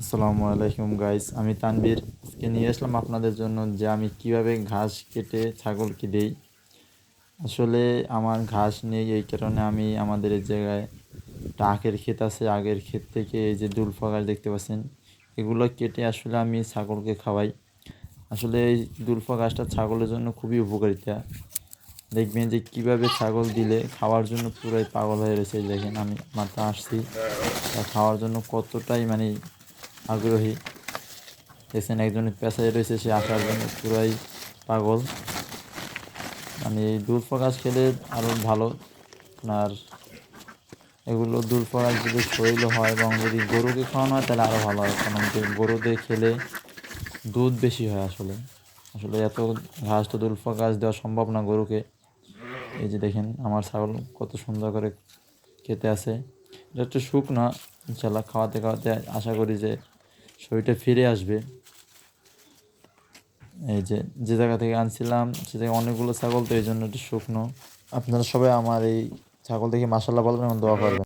আসসালামু আলাইকুম গাইস, আমি তানভীর। আজকে নিয়ে আসলাম আপনাদের জন্য যে আমি কিভাবে ঘাস কেটে ছাগলকে দেই। আসলে আমার ঘাস নেই, এই কারণে আমি আমাদের এই জায়গায় একটা আখের ক্ষেত আছে। আগের ক্ষেত থেকে এই যে দুলফা ঘাস দেখতে পাচ্ছেন, এগুলো কেটে আসলে আমি ছাগলকে খাওয়াই। আসলে এই দুলফা ঘাসটা ছাগলের জন্য খুবই উপকারিতা। দেখবেন যে কিভাবে ছাগল দিলে খাওয়ার জন্য পুরাই পাগল হয়ে রয়েছে। এই দেখেন আমি মাত্র আসছি, তা খাওয়ার জন্য কতটাই আগ্রহী। দেখছেন একজনের পেশায় রয়েছে, সে আসার জন্য পুরাই পাগল। এই দূরপ্রকাশ খেলে আরও ভালো। আপনার এগুলো দূরপ্রকাশ যদি শরীরও হয় এবং যদি গরুকে খাওয়ানো হয় তাহলে আরও ভালো হয়, কারণ গরুদের খেলে দুধ বেশি হয়। আসলে আসলে এত ঘাস তো দূরপ্রকাশ দেওয়া সম্ভব না গরুকে। এই যে দেখেন আমার ছাগল কত সুন্দর করে খেতে আছে। এটা একটু শুকনা, ইনশাল্লাহ খাওয়াতে খাওয়াতে আশা করি যে শরীরটা ফিরে আসবে। এই যে যে জায়গা থেকে আনছিলাম সে জায়গায় অনেকগুলো ছাগল, তো এই জন্য একটু শুকনো। আপনারা সবাই আমার এই ছাগল দেখে মাশাআল্লাহ বলবেন এবং দোয়া করবেন।